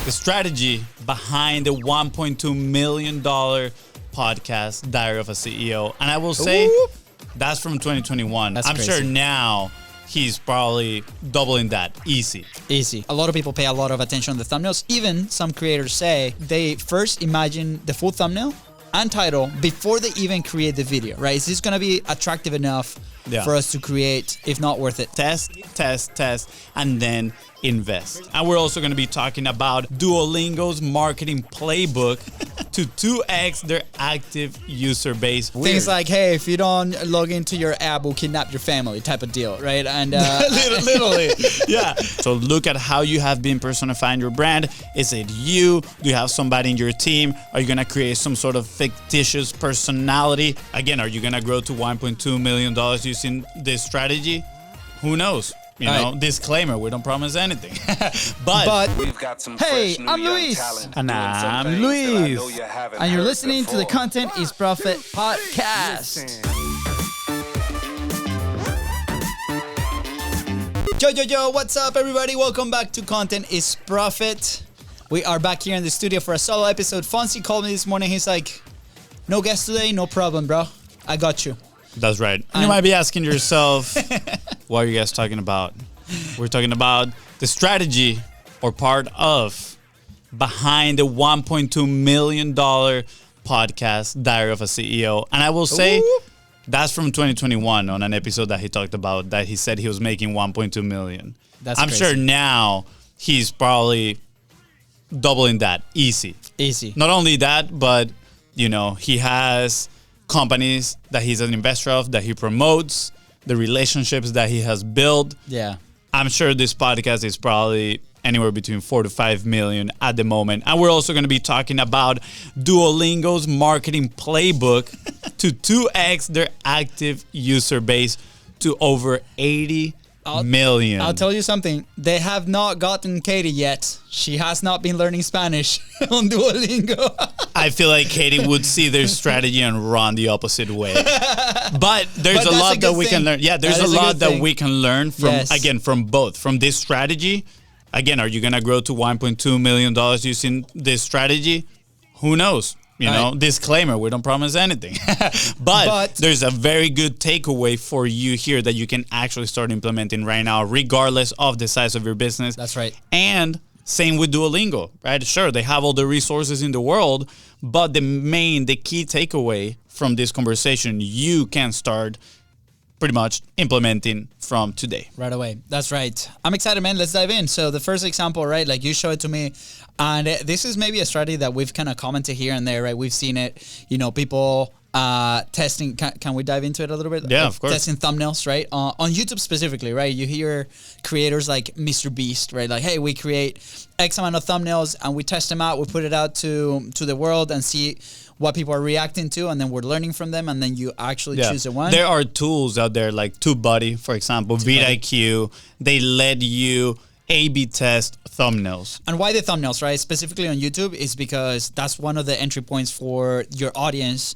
the strategy behind the $1.2 million podcast, Diary of a CEO. And I will say, that's from 2021. That's I'm crazy. sure now he's probably doubling that. Easy. A lot of people pay a lot of attention on the thumbnails. Even some creators say they first imagine the full thumbnail and title before they even create the video, right? Is this going to be attractive enough for us to create, if not worth it? Test, and then invest. And we're also going to be talking about Duolingo's marketing playbook to 2x their active user base. Things like, hey, if you don't log into your app, we'll kidnap your family type of deal, right? And literally, yeah. So look at how you have been personifying your brand. Is it you? Do you have somebody in your team? Are you going to create some sort of fictitious personality? Again, are you going to grow to $1.2 million using this strategy? Who knows? You know, disclaimer, we don't promise anything. but we've got some hey, fresh new I'm young Luis. talent And doing some I'm things that I Luis. know you haven't and you're heard listening to the before. Content is Profit podcast. Yo, what's up, everybody? Welcome back to Content is Profit. We are back here in the studio for a solo episode. Fonzie called me this morning. He's like, no guest today? No problem, bro. I got you. That's right. And you might be asking yourself, what are you guys talking about? We're talking about the strategy or part of behind the $1.2 million podcast, Diary of a CEO. And I will say, that's from 2021 on an episode that he talked about that he said he was making 1.2 million. I'm crazy. sure now he's probably doubling that. Easy. Not only that, but you know, he has companies that he's an investor of, that he promotes, the relationships that he has built. Yeah. I'm sure this podcast is probably anywhere between 4 to 5 million at the moment. And we're also going to be talking about Duolingo's marketing playbook to 2x their active user base to over 80 million. I'll tell you something. They have not gotten Katie yet. She has not been learning Spanish on Duolingo. I feel like Katie would see their strategy and run the opposite way. But there's a lot that we can learn. Yeah, there's a lot that we can learn from, again, from both. From this strategy, again, are you going to grow to $1.2 million using this strategy? Who knows? You know, disclaimer, we don't promise anything. but there's a very good takeaway for you here that you can actually start implementing right now, regardless of the size of your business. That's right. And same with Duolingo, right? Sure, they have all the resources in the world, but the key takeaway from this conversation, you can start pretty much implementing from today. Right away. That's right. I'm excited, man. Let's dive in. So the first example, right, like you showed it to me, and this is maybe a strategy that we've kind of commented here and there, right? We've seen it, you know, people testing. Can we dive into it a little bit? Yeah, of course. Testing thumbnails, right? On YouTube specifically, right? You hear creators like Mr. Beast, right? Like, hey, we create X amount of thumbnails and we test them out. We put it out to the world and see what people are reacting to, and then we're learning from them, and then you actually choose the one. There are tools out there like TubeBuddy, for example, vidIQ. They let you A/B test thumbnails. And why the thumbnails, right? Specifically on YouTube is because that's one of the entry points for your audience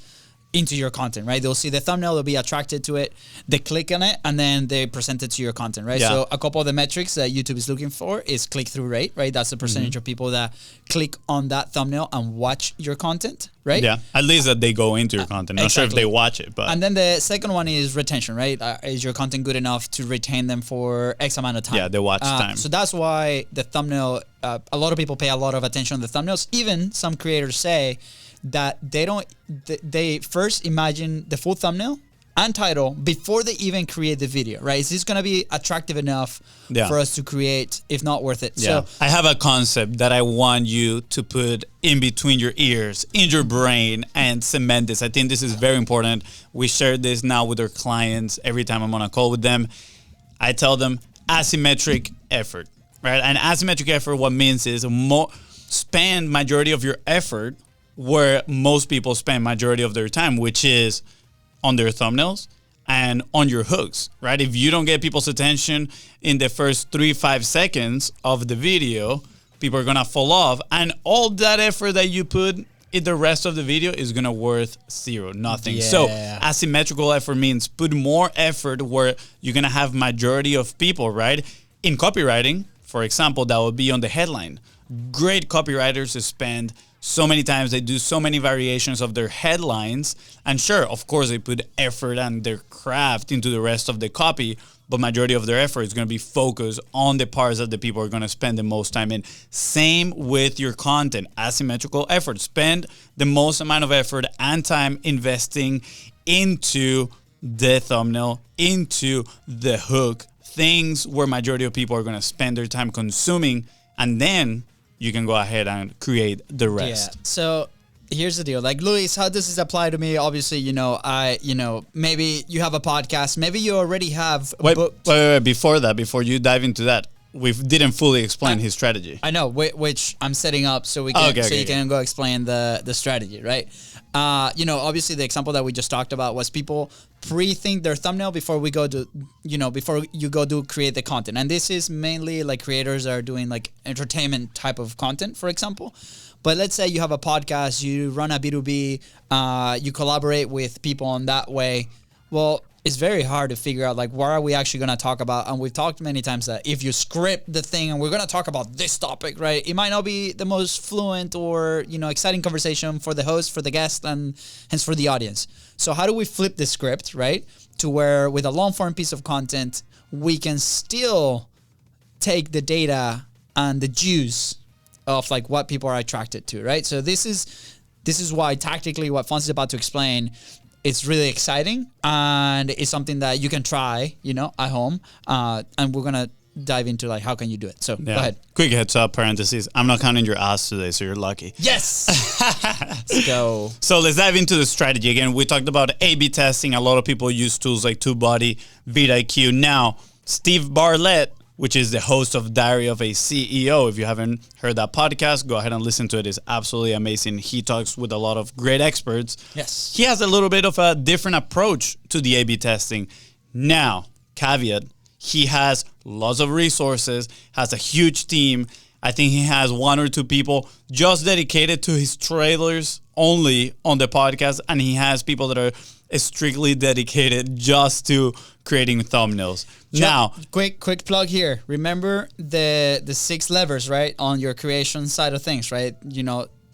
into your content, right? They'll see the thumbnail, they'll be attracted to it, they click on it, and then they present it to your content, right? Yeah. So a couple of the metrics that YouTube is looking for is click-through rate, right? That's the percentage of people that click on that thumbnail and watch your content, right? Yeah, at least that they go into your content. Not sure if they watch it, but... And then the second one is retention, right? Is your content good enough to retain them for X amount of time? Yeah, the watch time. So that's why the thumbnail, a lot of people pay a lot of attention on the thumbnails. Even some creators say that they first imagine the full thumbnail and title before they even create the video, right? Is this going to be attractive enough for us to create, if not worth it? Yeah. So I have a concept that I want you to put in between your ears, in your brain, and cement this. I think this is very important. We share this now with our clients every time I'm on a call with them. I tell them asymmetric effort, right? And asymmetric effort, what means is spend majority of your effort where most people spend majority of their time, which is on their thumbnails and on your hooks, right? If you don't get people's attention in the first 3-5 seconds of the video, people are gonna fall off, and all that effort that you put in the rest of the video is gonna worth zero, nothing. So asymmetrical effort means put more effort where you're gonna have majority of people, right? In copywriting, for example, that would be on the headline. great copywriters spend so many times, they do so many variations of their headlines. And sure, of course, they put effort and their craft into the rest of the copy, but majority of their effort is going to be focused on the parts that the people are going to spend the most time in. Same with your content, asymmetrical effort. Spend the most amount of effort and time investing into the thumbnail, into the hook, things where majority of people are going to spend their time consuming, and then you can go ahead and create the rest. Yeah. So here's the deal. Like, Luis, how does this apply to me? Obviously, maybe you have a podcast. Maybe you already have booked. Wait. Before you dive into that, we didn't fully explain his strategy. I know, which I'm setting up so we can you can go explain the strategy, right? Obviously the example that we just talked about was people pre-think their thumbnail before we go to, before you go to create the content. And this is mainly like creators that are doing like entertainment type of content, for example. But let's say you have a podcast, you run a B2B, you collaborate with people in that way. Well, it's very hard to figure out like what are we actually going to talk about. And we've talked many times that if you script the thing and we're going to talk about this topic, right, it might not be the most fluent or exciting conversation for the host, for the guest, and hence for the audience. So how do we flip the script, right, to where with a long form piece of content we can still take the data and the juice of like what people are attracted to, right? So this is why tactically what Fonz is about to explain, it's really exciting, and it's something that you can try, at home. And we're gonna dive into like how can you do it. So go ahead. Quick heads up, parentheses. I'm not counting your ass today, so you're lucky. Yes. Let's go. So let's dive into the strategy again. We talked about A/B testing. A lot of people use tools like TubeBuddy, vidIQ. Now, Steve Bartlett, which is the host of Diary of a CEO. If you haven't heard that podcast, go ahead and listen to it. It's absolutely amazing. He talks with a lot of great experts. Yes. He has a little bit of a different approach to the A/B testing. Now, caveat, he has lots of resources, has a huge team. I think he has 1 or 2 people just dedicated to his trailers only on the podcast, and he has people that are strictly dedicated just to creating thumbnails. Now, quick plug here. Remember the 6 levers, right, on your creation side of things, right?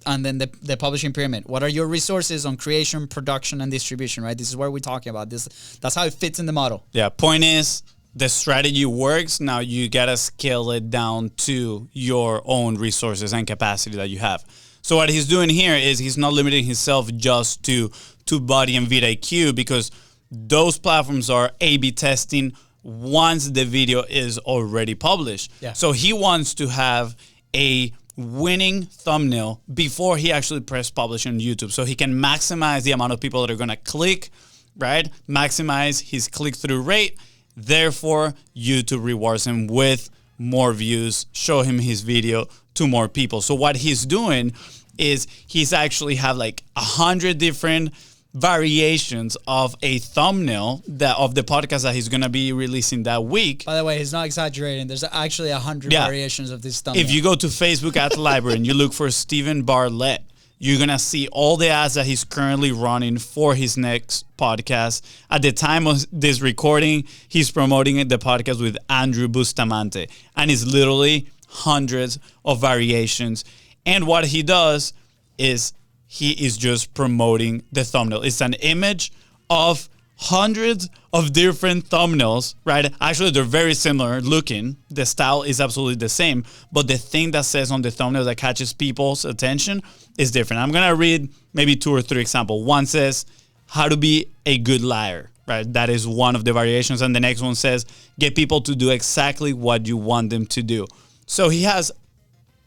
And then the publishing pyramid. What are your resources on creation, production, and distribution, right? This is what we're talking about. That's how it fits in the model. Yeah. Point is, the strategy works. Now you gotta scale it down to your own resources and capacity that you have. So what he's doing here is he's not limiting himself just to TubeBuddy and vidIQ, because those platforms are A/B testing once the video is already published. Yeah. So he wants to have a winning thumbnail before he actually press publish on YouTube, so he can maximize the amount of people that are gonna click, right? Maximize his click-through rate. Therefore, YouTube rewards him with more views, show him his video to more people. So what he's doing is he's actually have like 100 different variations of a thumbnail of the podcast that he's going to be releasing that week. By the way, he's not exaggerating. There's actually 100 variations of this thumbnail. If you go to Facebook at the library and you look for Stephen Bartlett, you're going to see all the ads that he's currently running for his next podcast. At the time of this recording, he's promoting the podcast with Andrew Bustamante, and it's literally hundreds of variations. And what he does is he is just promoting the thumbnail. It's an image of hundreds of different thumbnails, right? Actually, they're very similar looking. The style is absolutely the same, but the thing that says on the thumbnail that catches people's attention is different. I'm going to read maybe 2 or 3 examples. One says, how to be a good liar, right? That is one of the variations. And the next one says, get people to do exactly what you want them to do. So he has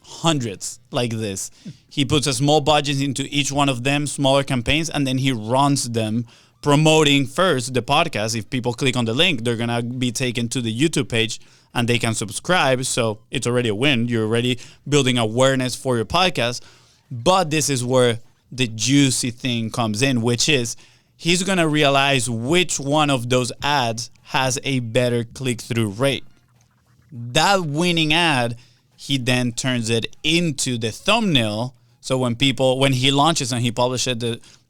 hundreds like this. He puts a small budget into each one of them, smaller campaigns, and then he runs them, promoting first the podcast. If people click on the link, they're going to be taken to the YouTube page and they can subscribe. So it's already a win. You're already building awareness for your podcast. But this is where the juicy thing comes in, which is he's going to realize which one of those ads has a better click-through rate. That winning ad, he then turns it into the thumbnail. So when he launches and he publishes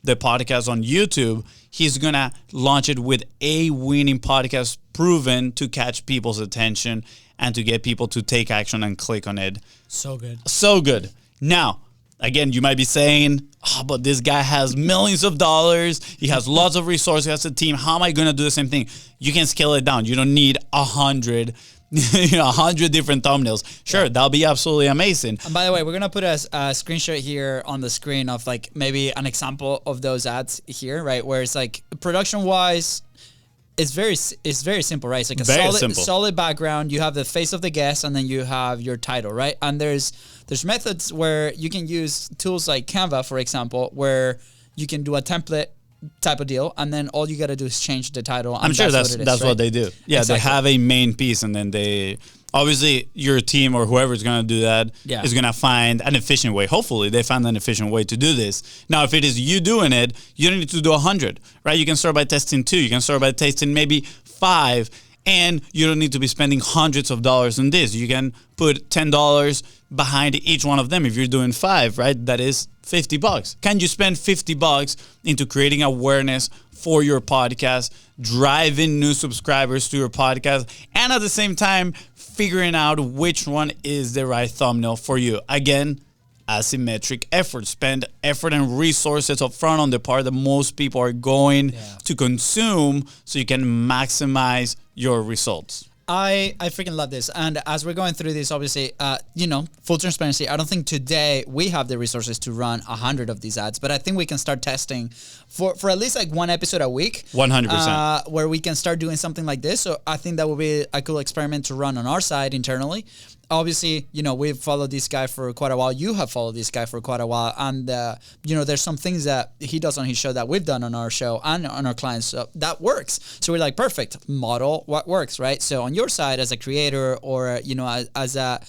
the podcast on YouTube, he's going to launch it with a winning podcast proven to catch people's attention and to get people to take action and click on it. So good. So good. Now, again, you might be saying, oh, but this guy has millions of dollars. He has lots of resources. He has a team. How am I going to do the same thing? You can scale it down. You don't need 100 different thumbnails. Sure, that'll be absolutely amazing. And by the way, we're gonna put a screenshot here on the screen of like maybe an example of those ads here, right? Where it's like production wise, it's very simple, right? It's like a solid background. You have the face of the guest, and then you have your title, right? And there's methods where you can use tools like Canva, for example, where you can do a template type of deal, and then all you got to do is change the title. And I'm sure that's right? what they do. Yeah, exactly. They have a main piece, and then they obviously your team or whoever is going to do that is going to find an efficient way. Hopefully, they find an efficient way to do this. Now, if it is you doing it, you don't need to do 100, right? You can start by testing 2. You can start by testing maybe 5. And you don't need to be spending hundreds of dollars on this. You can put $10 behind each one of them. If you're doing 5, right, that is $50. Can you spend $50 into creating awareness for your podcast, driving new subscribers to your podcast, and at the same time, figuring out which one is the right thumbnail for you? Again, asymmetric effort. Spend effort and resources up front on the part that most people are going to consume so you can maximize your results. I freaking love this. And as we're going through this, obviously, full transparency, I don't think today we have the resources to run 100 of these ads, but I think we can start testing for at least like one episode a week. 100%. Where we can start doing something like this. So I think that would be a cool experiment to run on our side internally. Obviously, we've followed this guy for quite a while. You have followed this guy for quite a while. And, there's some things that he does on his show that we've done on our show and on our clients. So that works. So we're like, perfect, model what works, right? So on your side as a creator or, as a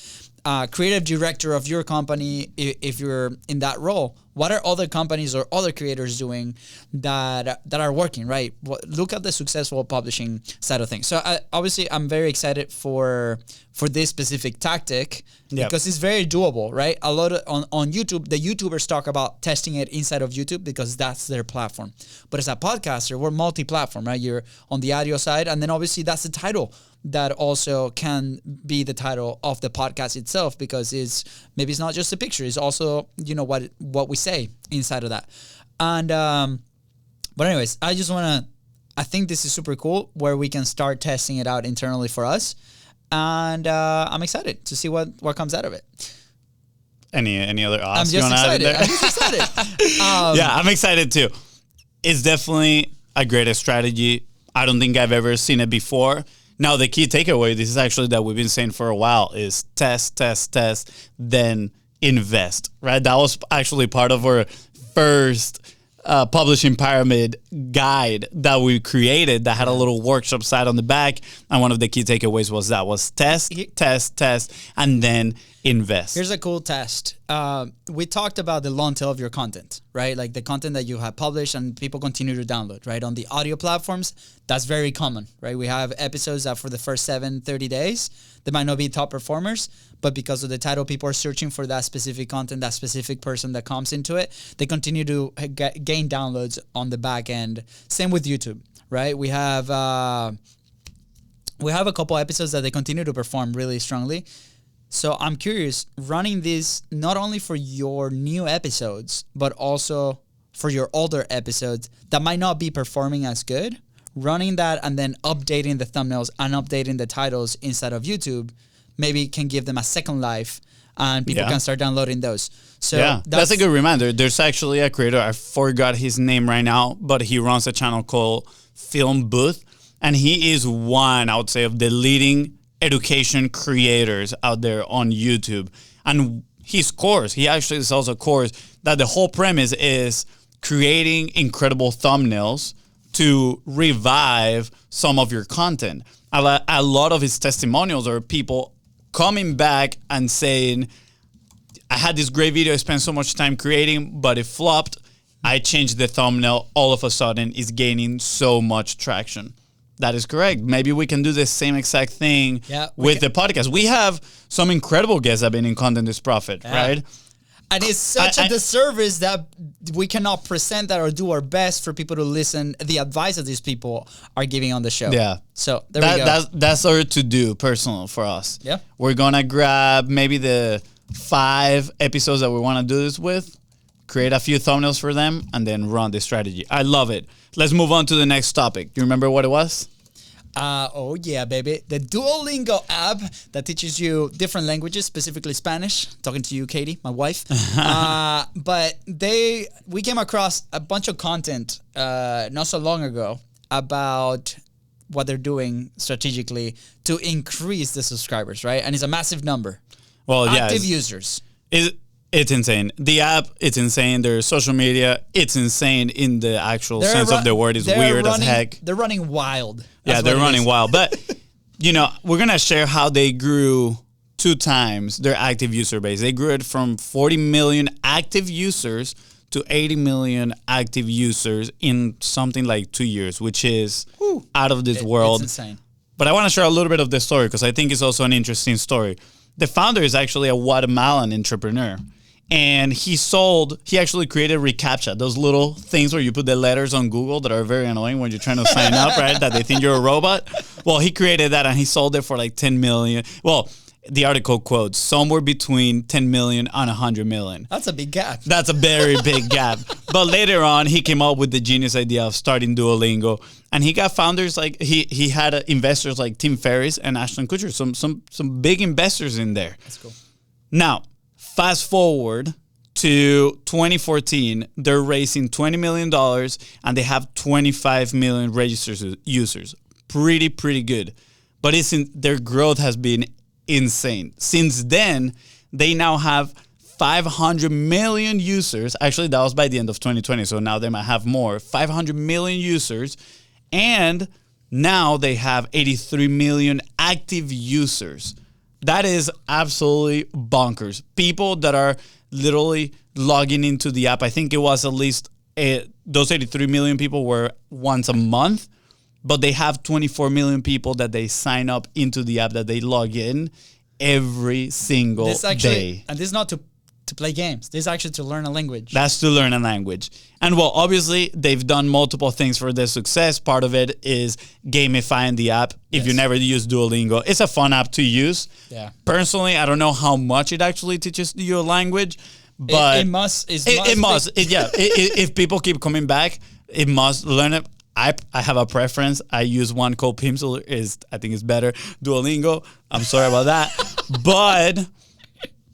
creative director of your company, if you're in that role, what are other companies or other creators doing that are working, right? Look at the successful publishing side of things. So obviously, I'm very excited for this specific tactic because it's very doable, right? A lot of on YouTube, the YouTubers talk about testing it inside of YouTube because that's their platform. But as a podcaster, we're multi-platform, right? You're on the audio side, and then obviously that's the title that also can be the title of the podcast itself because maybe it's not just a picture, it's also what we say inside of that. And but anyways, I think this is super cool where we can start testing it out internally for us, and I'm excited to see what comes out of it. Any other I'm you want to add there? I'm just excited. Yeah, I'm excited too. It's definitely a great strategy. I don't think I've ever seen it before. Now, the key takeaway, this is actually that we've been saying for a while, is test, then invest, right? That was actually part of our first publishing pyramid guide that we created that had a little workshop site on the back. And one of the key takeaways was test, and then invest. Here's a cool test. We talked about the long tail of your content, right? Like the content that you have published and people continue to download, right? On the audio platforms, that's very common, right? We have episodes that for the first 30 days, they might not be top performers, but because of the title, people are searching for that specific content, that specific person that comes into it. They continue to gain downloads on the back end. Same with YouTube, right? We have a couple episodes that they continue to perform really strongly. So I'm curious, running this not only for your new episodes, but also for your older episodes that might not be performing as good, running that and then updating the thumbnails and updating the titles inside of YouTube maybe can give them a second life and people can start downloading those. So that's a good reminder. There's actually a creator, I forgot his name right now, but he runs a channel called Film Booth, and he is one, I would say, of the leading education creators out there on YouTube. And his course, he actually sells a course that the whole premise is creating incredible thumbnails to revive some of your content. A lot of his testimonials are people coming back and saying, I had this great video I spent so much time creating, but it flopped. I changed the thumbnail. All of a sudden, it's gaining so much traction. That is correct. Maybe we can do the same exact thing with the podcast. We have some incredible guests that have been in Content is Profit, right? And it's such a disservice that we cannot present that or do our best for people to listen the advice that these people are giving on the show. Yeah. So there we go. That's our to-do personal for us. Yeah. We're going to grab maybe the 5 episodes that we want to do this with, create a few thumbnails for them, and then run the strategy. I love it. Let's move on to the next topic. Do you remember what it was? Oh yeah, baby. The Duolingo app that teaches you different languages, specifically Spanish. Talking to you, Katie, my wife. But we came across a bunch of content not so long ago about what they're doing strategically to increase the subscribers, right? And it's a massive number. Well, active users. It's insane. The app, it's insane. Their social media, it's insane in the actual sense of the word. It's weird as heck. They're running wild. Yeah, they're running wild. But, we're going to share how they grew 2 times their active user base. They grew it from 40 million active users to 80 million active users in something like 2 years, which is out of this world. It's insane. But I want to share a little bit of the story because I think it's also an interesting story. The founder is actually a Guatemalan entrepreneur. And he actually created reCAPTCHA, those little things where you put the letters on Google that are very annoying when you're trying to sign up, right? That they think you're a robot. Well, he created that and he sold it for like 10 million. Well, the article quotes somewhere between 10 million and 100 million. That's a big gap. That's a very big gap. But later on, he came up with the genius idea of starting Duolingo. And he got founders like, he had investors like Tim Ferriss and Ashton Kutcher, some big investors in there. That's cool. Now, fast forward to 2014, they're raising $20 million and they have 25 million registered users. Pretty good. But their growth has been insane. Since then, they now have 500 million users. Actually, that was by the end of 2020, so now they might have more. 500 million users. And now they have 83 million active users. That is absolutely bonkers. People that are literally logging into the app. I think it was at least those 83 million people were once a month, but they have 24 million people that they sign up into the app, that they log in every single day. And this is not to play games. This is actually to learn a language. That's to learn a language. And well, obviously, they've done multiple things for their success. Part of it is gamifying the app. If you never use Duolingo, it's a fun app to use. Yeah. Personally, I don't know how much it actually teaches you a language, but it must. If people keep coming back, it must learn it. I have a preference. I use one called Pimsleur. I think it's better. Duolingo. I'm sorry about that. But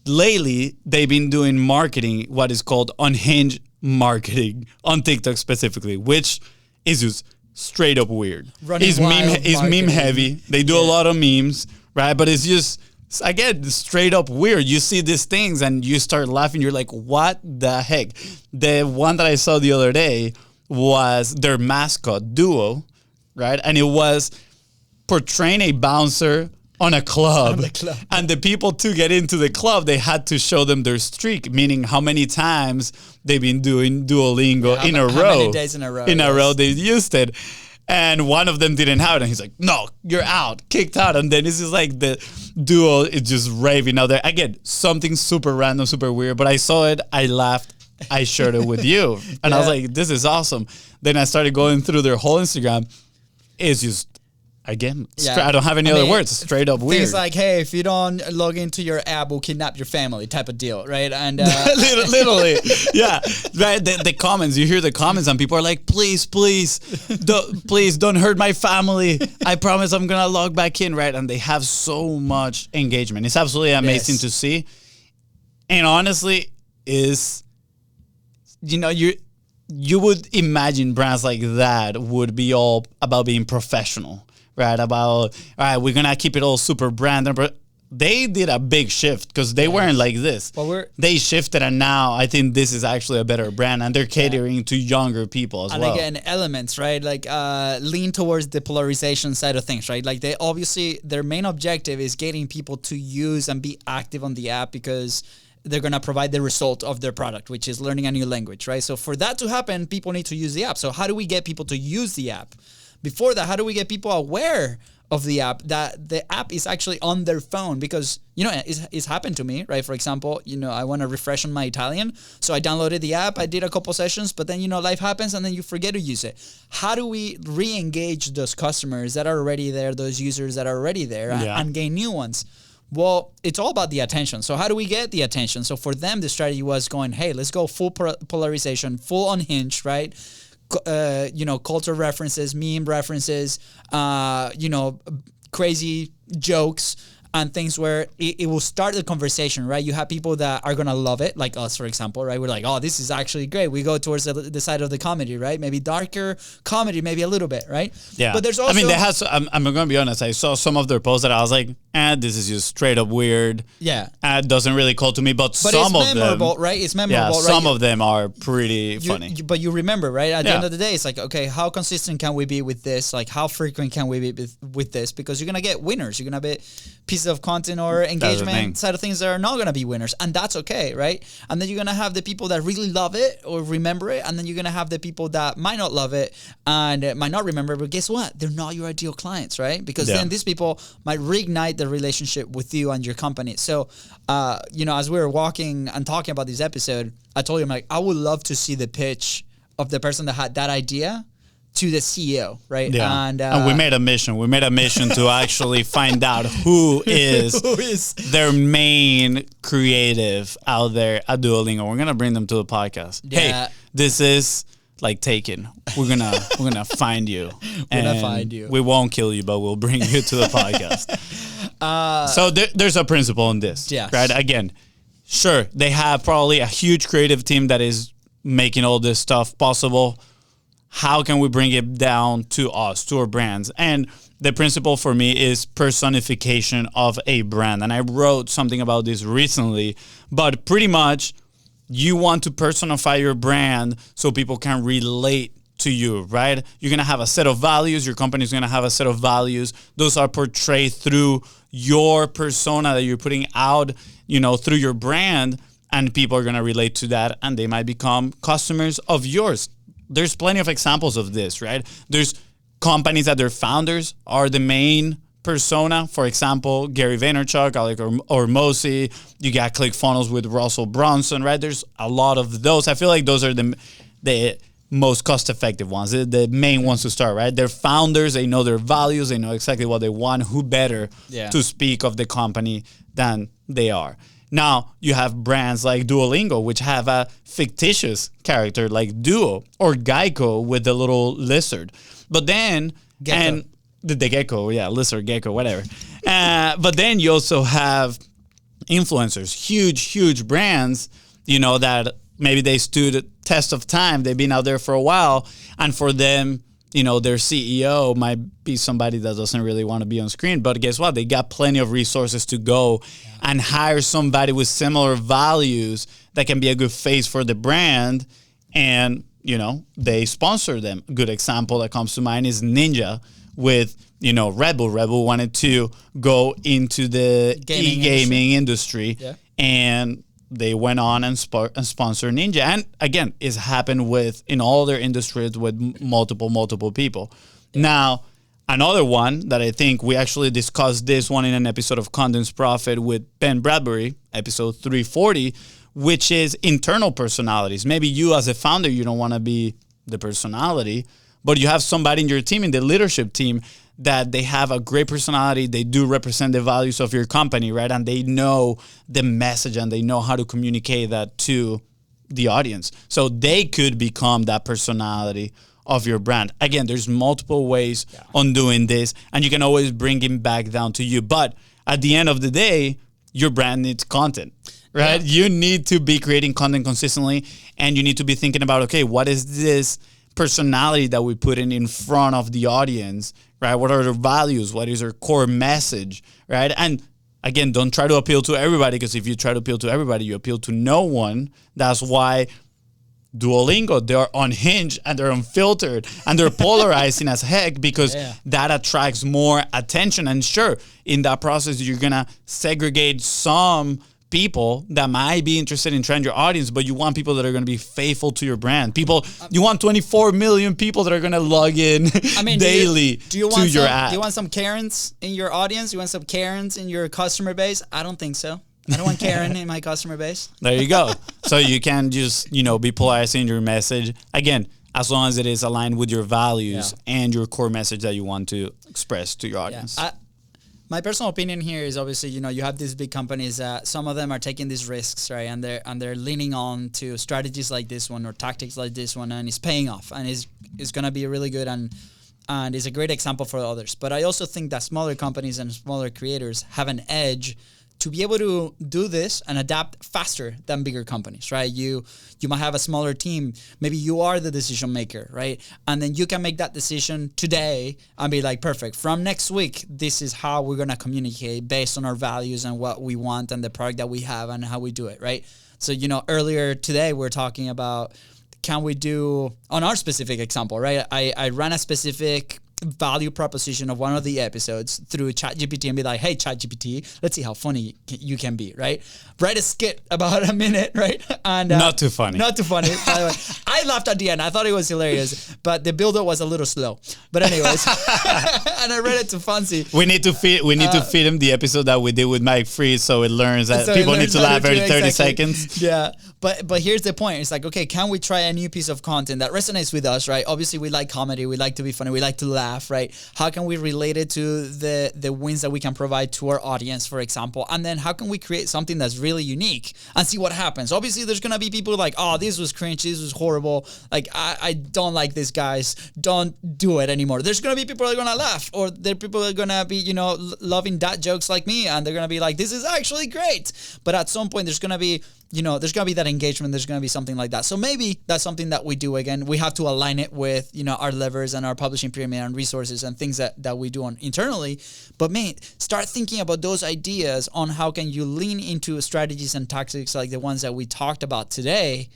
lately, they've been doing marketing, what is called unhinged marketing on TikTok specifically, which is just straight up weird. It's meme heavy. They do a lot of memes, right? But it's just, again, straight up weird. You see these things and you start laughing. You're like, what the heck? The one that I saw the other day was their mascot, Duo, right? And it was portraying a bouncer on a club. And the people to get into the club, they had to show them their streak, meaning how many times they've been doing Duolingo in a row. How many days in a row? In a row they used it. And one of them didn't have it. And he's like, no, you're out, kicked out. And then this is like the Duo is just raving out there. Again, something super random, super weird. But I saw it, I laughed, I shared it with you. And I was like, this is awesome. Then I started going through their whole Instagram. It's just, again, I don't have any other words. Straight up weird. Things like, hey, if you don't log into your app, we'll kidnap your family type of deal, right? And literally, yeah. Right. The comments, you hear the comments, and people are like, please don't hurt my family. I promise I'm gonna log back in, right? And they have so much engagement. It's absolutely amazing to see. And honestly, you would imagine brands like that would be all about being professional. Right, about, all right, we're going to keep it all super branded. But they did a big shift because they weren't like this. Well, they shifted, and now I think this is actually a better brand, and they're catering to younger people as well. And again, elements, right? Like lean towards the polarization side of things, right? Like they obviously, their main objective is getting people to use and be active on the app because they're going to provide the result of their product, which is learning a new language, right? So for that to happen, people need to use the app. So how do we get people to use the app? Before that, how do we get people aware of the app, that the app is actually on their phone, because it's happened to me, right? For example, I want to refresh on my Italian, so I downloaded the app, I did a couple sessions, but then life happens and then you forget to use it. How do we re-engage those customers that are already there, those users that are already there, and gain new ones? Well, it's all about the attention. So how do we get the attention? So for them, the strategy was going, hey, let's go full polarization, full unhinged, right? Culture references, meme references, crazy jokes and things where it will start the conversation, right? You have people that are going to love it, like us, for example, right? We're like, oh, this is actually great. We go towards the side of the comedy, right? Maybe darker comedy, maybe a little bit, right? Yeah. But there's also... I'm going to be honest. I saw some of their posts that I was like, this is just straight up weird. Yeah. It doesn't really call to me, but some it's of them... memorable, right? It's memorable, right? Some of them are pretty funny. But you remember, right? At the end of the day, it's like, okay, how consistent can we be with this? Like, how frequent can we be with this? Because you're going to get winners. You're going to get pieces of content or engagement side of things that are not going to be winners, and that's okay, right? And then you're going to have the people that really love it or remember it, and then you're going to have the people that might not love it and might not remember, but guess what? They're not your ideal clients, right? Because then these people might reignite the relationship with you and your company. So, as we were walking and talking about this episode, I told him, like, I would love to see the pitch of the person that had that idea to the CEO, right? Yeah. And we made a mission. We made a mission to actually find out who is their main creative out there at Duolingo. We're gonna bring them to the podcast. Yeah. Hey, this is like Taken. We're gonna find you. We're gonna find you. We won't kill you, but we'll bring you to the podcast. So there's a principle in this, right? Again, sure, they have probably a huge creative team that is making all this stuff possible. How can we bring it down to us, to our brands? And the principle for me is personification of a brand. And I wrote something about this recently, but pretty much you want to personify your brand so people can relate to you, right? You're going to have a set of values. Your company is going to have a set of values. Those are portrayed through your persona that you're putting out, through your brand, and people are going to relate to that, and they might become customers of yours. There's plenty of examples of this, right? There's companies that their founders are the main persona. For example, Gary Vaynerchuk, Alec Hormozi. You got ClickFunnels with Russell Brunson, right? There's a lot of those. I feel like those are the most cost-effective ones, the main ones to start, right? They're founders. They know their values. They know exactly what they want. Who better to speak of the company than they are? Now, you have brands like Duolingo, which have a fictitious character like Duo, or Geico with the little lizard. But then, and the gecko, lizard, gecko, whatever. But then you also have influencers, huge brands, that maybe they stood the test of time. They've been out there for a while. And for them, their CEO might be somebody that doesn't really want to be on screen. But guess what? They got plenty of resources to go and hire somebody with similar values that can be a good face for the brand. And, they sponsor them. A good example that comes to mind is Ninja with, Red Bull. Red Bull wanted to go into the e-gaming industry. Yeah. And they went on and sponsored Ninja. And again, it's happened in all their industries with multiple people. Yeah. Now, another one that I think we actually discussed this one in an episode of Content's Profit with Ben Bradbury, episode 340, which is internal personalities. Maybe you as a founder, you don't want to be the personality, but you have somebody in your team, in the leadership team, that they have a great personality, they do represent the values of your company, right? And they know the message and they know how to communicate that to the audience. So they could become that personality of your brand. Again, there's multiple ways on doing this, and you can always bring it back down to you. But at the end of the day, your brand needs content, right? Yeah. You need to be creating content consistently, and you need to be thinking about, okay, what is this personality that we put in front of the audience, right? What are their values? What is their core message, right? And again, don't try to appeal to everybody, because if you try to appeal to everybody, you appeal to no one. That's why Duolingo, they're unhinged and they're unfiltered and they're polarizing as heck, because that attracts more attention. And sure, in that process, you're going to segregate some people that might be interested in trying your audience, but you want people that are going to be faithful to your brand. People, you want 24 million people that are going to log in daily to your ad. Do you want some Karens in your audience? You want some Karens in your customer base? I don't think so. I don't want Karen in my customer base. There you go. So you can just, be polarizing your message. Again, as long as it is aligned with your values and your core message that you want to express to your audience. My personal opinion here is obviously, you have these big companies that some of them are taking these risks, right? And they're leaning on to strategies like this one or tactics like this one, and it's paying off, and it's going to be really good and it's a great example for others. But I also think that smaller companies and smaller creators have an edge to be able to do this and adapt faster than bigger companies, right? You might have a smaller team. Maybe you are the decision maker, right? And then you can make that decision today and be like, perfect. From next week, this is how we're going to communicate based on our values and what we want and the product that we have and how we do it, right? So, earlier today, we're talking about, can we do, on our specific example, right? I ran a specific value proposition of one of the episodes through ChatGPT and be like, hey, ChatGPT, let's see how funny you can be, right? Write a skit about a minute, right? And not too funny. Not too funny, by the way. I laughed at the end. I thought it was hilarious, but the build-up was a little slow. But anyways, and I read it to Fancy. We need to feed him the episode that we did with Mike Freeze, so it learns that people need to laugh every 30 seconds. Yeah, but here's the point. It's like, okay, can we try a new piece of content that resonates with us, right? Obviously, we like comedy. We like to be funny. We like to laugh, right? How can we relate it to the wins that we can provide to our audience, for example? And then how can we create something that's really unique and see what happens? Obviously, there's going to be people like, oh, this was cringe. This was horrible. Like, I don't like this, guys. Don't do it anymore. There's going to be people that are going to laugh, or there people are going to be, loving dad jokes like me, and they're going to be like, this is actually great. But at some point, there's going to be there's going to be that engagement. There's going to be something like that. So maybe that's something that we do. Again, we have to align it with, our levers and our publishing pyramid and resources and things that we do on internally. But start thinking about those ideas on how can you lean into strategies and tactics like the ones that we talked about today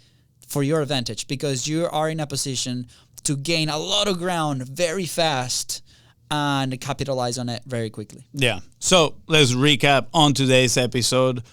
for your advantage, because you are in a position to gain a lot of ground very fast and capitalize on it very quickly. Yeah. So let's recap on today's episode.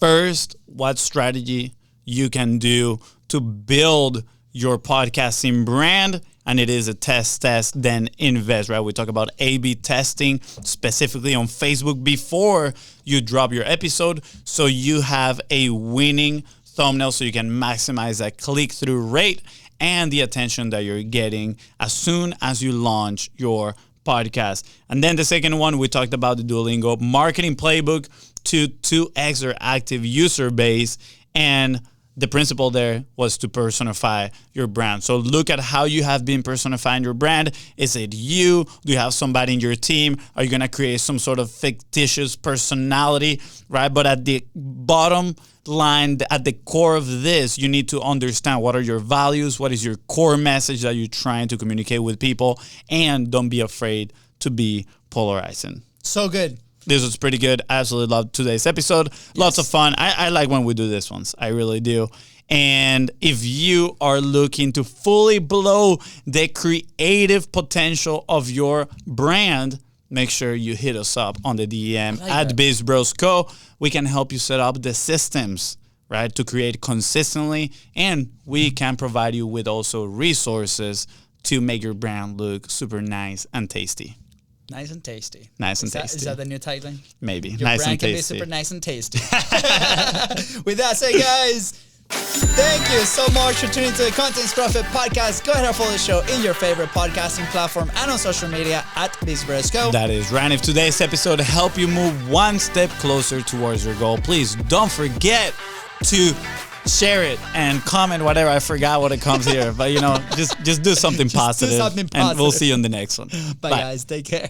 First, what strategy you can do to build your podcasting brand, and it is a test, then invest, right? We talk about A/B testing specifically on Facebook before you drop your episode, so you have a winning thumbnail, so you can maximize that click-through rate and the attention that you're getting as soon as you launch your podcast. And then the second one, we talked about the Duolingo marketing playbook to 2x their active user base, and the principle there was to personify your brand. So look at how you have been personifying your brand. Is it you? Do you have somebody in your team? Are you going to create some sort of fictitious personality, right? But at the bottom line, at the core of this, you need to understand what are your values, what is your core message that you're trying to communicate with people, and don't be afraid to be polarizing. So good. This was pretty good. I absolutely loved today's episode. Lots of fun. I like when we do this ones. I really do. And if you are looking to fully blow the creative potential of your brand, make sure you hit us up on the DM at BizBrosCo. We can help you set up the systems, right, to create consistently. And we can provide you with also resources to make your brand look super nice and tasty. Nice and tasty. Nice and tasty. Is that the new tagline? Maybe. Your nice brand and tasty. Can be super nice and tasty. With that said, guys, thank you so much for tuning to the Contents Profit Podcast. Go ahead and follow the show in your favorite podcasting platform and on social media at BizBrosCo. That is right. If today's episode helped you move one step closer towards your goal, please don't forget to share it and comment whatever. I forgot what it comes here, but just do something positive. Do something positive. And we'll see you on the next one. Bye, guys. Take care.